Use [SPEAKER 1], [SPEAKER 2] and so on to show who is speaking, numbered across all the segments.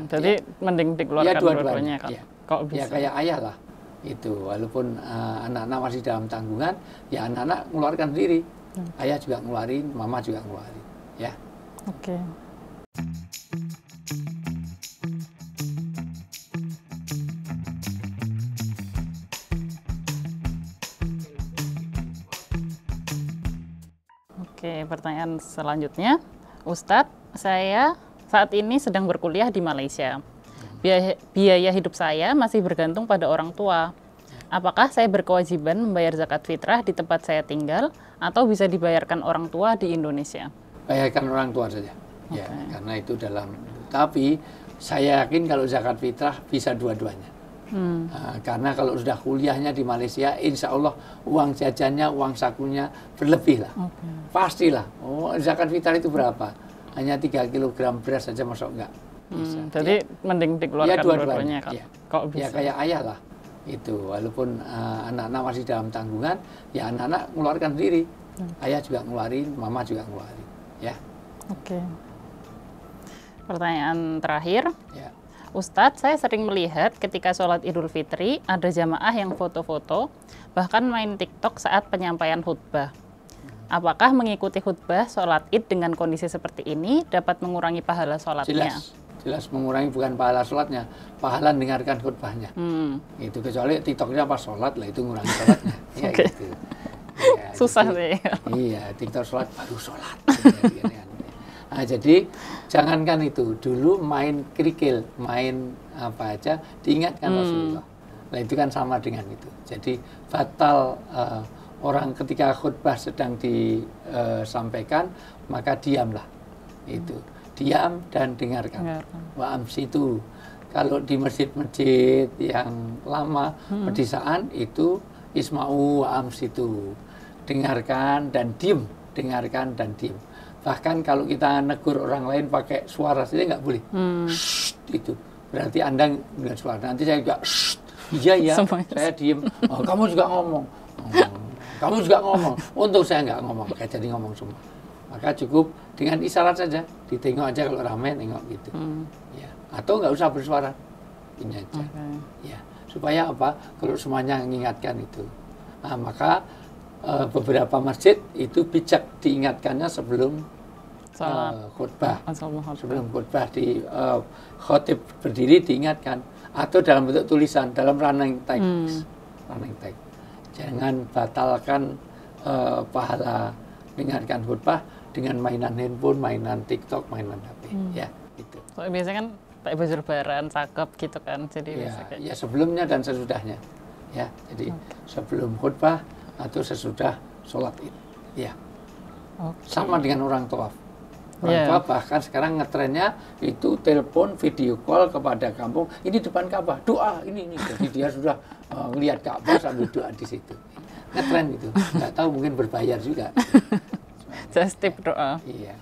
[SPEAKER 1] Jadi mending dikeluarkan dua-duanya kan?
[SPEAKER 2] Ya.
[SPEAKER 1] Kok bisa?
[SPEAKER 2] Ya kayak ayah lah. Itu walaupun anak-anak masih dalam tanggungan, ya anak-anak mengeluarkan sendiri. Ayah juga ngeluarin, mama juga ngeluarin. Ya.
[SPEAKER 1] Oke. Oke, pertanyaan selanjutnya. Ustadz, saya saat ini sedang berkuliah di Malaysia. Biaya hidup saya masih bergantung pada orang tua. Apakah saya berkewajiban membayar zakat fitrah di tempat saya tinggal atau bisa dibayarkan orang tua di Indonesia?
[SPEAKER 2] Bayarkan orang tua saja. Ya, karena itu dalam. Tapi saya yakin kalau zakat fitrah bisa dua-duanya. Karena kalau sudah kuliahnya di Malaysia, insya Allah uang jajannya, uang sakunya berlebih lah. Pastilah. Oh, zakat fitrah itu berapa? Hanya 3 kg beras saja masuk enggak? Bisa.
[SPEAKER 1] Jadi mending dikeluarkan dua-duanya kan?
[SPEAKER 2] Ya.
[SPEAKER 1] Kok bisa?
[SPEAKER 2] Ya kayak ayah lah. Itu walaupun anak-anak masih dalam tanggungan, ya anak-anak mengeluarkan sendiri. Ayah juga ngeluarin, mama juga ngeluarin. Ya.
[SPEAKER 1] Oke. Pertanyaan terakhir.
[SPEAKER 2] Ya.
[SPEAKER 1] Ustadz, saya sering melihat ketika sholat Idul Fitri ada jamaah yang foto-foto, bahkan main TikTok saat penyampaian khutbah. Apakah mengikuti khutbah sholat Id dengan kondisi seperti ini dapat mengurangi pahala sholatnya?
[SPEAKER 2] Jelas mengurangi bukan pahala sholatnya, pahala dengarkan khutbahnya. Itu kecuali TikToknya pas sholat lah, itu mengurangi sholatnya. Ya, gitu. Ya,
[SPEAKER 1] susah
[SPEAKER 2] jadi,
[SPEAKER 1] sih.
[SPEAKER 2] Iya, TikTok sholat baru sholat. Nah, jadi jangankan itu, dulu main kerikil, main apa aja, diingatkan Rasulullah. Nah itu kan sama dengan itu. Jadi batal orang ketika khutbah sedang disampaikan, maka diamlah. Itu diam dan dengarkan. Wa amsitu. Kalau di masjid-masjid yang lama pedesaan itu isma'u wa amsitu. Dengarkan dan diem, dengarkan dan diem. Bahkan kalau kita negur orang lain pakai suara saja nggak boleh. Itu berarti Anda dengan suara. Nanti saya juga iya ya, saya diem. Oh, kamu juga ngomong. Kamu juga ngomong. Untuk saya nggak ngomong, kayak jadi ngomong semua. Maka cukup dengan isyarat saja, ditengok aja kalau ramai nengok gitu. Ya. Atau nggak usah bersuara, ini aja. Ya. Supaya apa? Kalau semuanya mengingatkan itu. Nah, maka beberapa masjid itu bijak diingatkannya sebelum khutbah. Sebelum khutbah di khotib berdiri diingatkan. Atau dalam bentuk tulisan, dalam running text. Running text. Jangan batalkan pahala dengarkan khutbah dengan mainan handphone, mainan TikTok, mainan HP. Ya, itu.
[SPEAKER 1] So, biasanya kan pakai baju lebaran, cakep gitu kan. Jadi
[SPEAKER 2] ya sebelumnya dan sesudahnya. Ya, jadi sebelum khutbah atau sesudah sholat Id. Ya. Sama dengan orang tawaf. Orang tawaf bahkan sekarang ngetrennya itu telepon, video call kepada kampung. Ini depan Ka'bah, doa ini. Jadi dia sudah melihat Ka'bah sambil doa di situ. Ngetren itu. Nggak tahu mungkin berbayar juga.
[SPEAKER 1] Just tip doa.
[SPEAKER 2] Iya.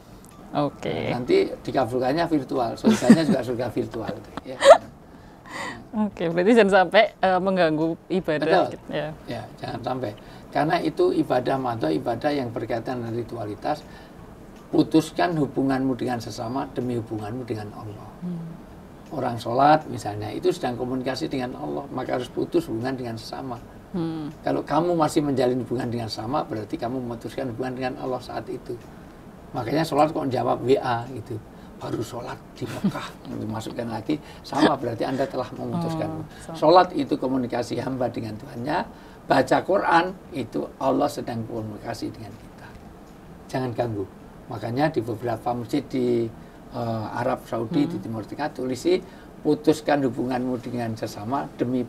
[SPEAKER 1] Oke.
[SPEAKER 2] Nanti dikabulkannya virtual, surganya juga surga virtual. Ya.
[SPEAKER 1] Oke, berarti jangan sampai mengganggu ibadah.
[SPEAKER 2] Betul. Ya, jangan sampai. Karena itu ibadah atau ibadah yang berkaitan dengan ritualitas. Putuskan hubunganmu dengan sesama demi hubunganmu dengan Allah. Orang sholat misalnya, itu sedang komunikasi dengan Allah, maka harus putus hubungan dengan sesama. Kalau kamu masih menjalin hubungan dengan sama, berarti kamu memutuskan hubungan dengan Allah saat itu. Makanya sholat kok jawab WA gitu. Baru sholat di Mekah, dimasukkan lagi, sama berarti Anda telah memutuskan. Sholat itu komunikasi hamba dengan Tuhannya. Baca Quran itu Allah sedang komunikasi dengan kita. Jangan ganggu. Makanya di beberapa masjid di Arab Saudi, di Timur Tengah tulisi putuskan hubunganmu dengan sesama demi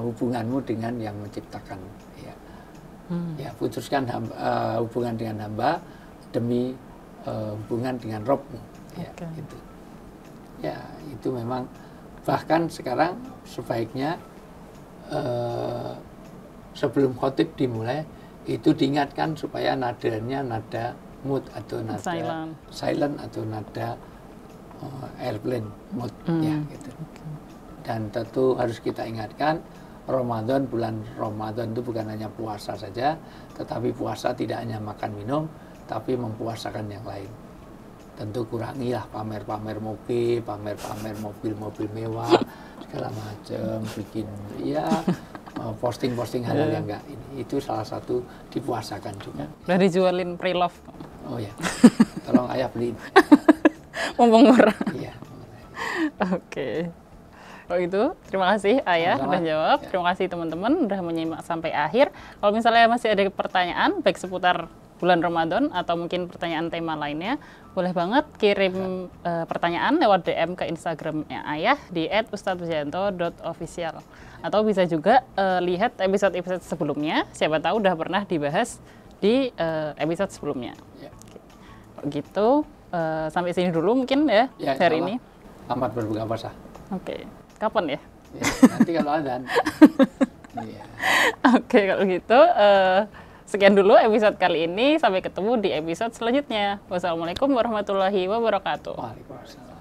[SPEAKER 2] hubunganmu dengan yang menciptakanmu. Ya, ya putuskan hubungan dengan hamba demi hubungan dengan Robmu. Ya, itu. Ya, itu memang bahkan sekarang sebaiknya sebelum khotib dimulai itu diingatkan supaya nadanya nada mute atau nada silent atau nada airplane mode ya gitu. Dan tentu harus kita ingatkan Ramadan, bulan Ramadan itu bukan hanya puasa saja, tetapi puasa tidak hanya makan minum tapi mempuasakan yang lain. tentu kurangilah pamer-pamer moge, pamer-pamer mobil-mobil mewah segala macam, bikin ya posting-posting hal yang enggak ini. Itu salah satu dipuasakan juga.
[SPEAKER 1] Udah dijualin pre-love.
[SPEAKER 2] Oh ya, tolong ayah beliin.
[SPEAKER 1] Mumpung murah.
[SPEAKER 2] Iya.
[SPEAKER 1] Oke. Kalau itu, terima kasih Ayah
[SPEAKER 2] Sama-sama.
[SPEAKER 1] udah jawab.
[SPEAKER 2] Ya.
[SPEAKER 1] Terima kasih teman-teman udah menyimak sampai akhir. Kalau misalnya masih ada pertanyaan, baik seputar bulan Ramadan atau mungkin pertanyaan tema lainnya, boleh banget kirim pertanyaan lewat DM ke Instagramnya Ayah di @ustadzwijayanto.official. Atau bisa juga lihat episode-episode sebelumnya, siapa tahu udah pernah dibahas di episode sebelumnya.
[SPEAKER 2] Ya.
[SPEAKER 1] Kalau gitu, sampai sini dulu mungkin ya,
[SPEAKER 2] Ya,
[SPEAKER 1] hari
[SPEAKER 2] insya
[SPEAKER 1] ini.
[SPEAKER 2] Allah. Selamat berbuka puasa.
[SPEAKER 1] Oke, kapan ya?
[SPEAKER 2] Ya, nanti kalau adzan. Iya.
[SPEAKER 1] Oke, kalau gitu sekian dulu episode kali ini. Sampai ketemu di episode selanjutnya. Wassalamualaikum warahmatullahi wabarakatuh.
[SPEAKER 2] Waalaikumsalam.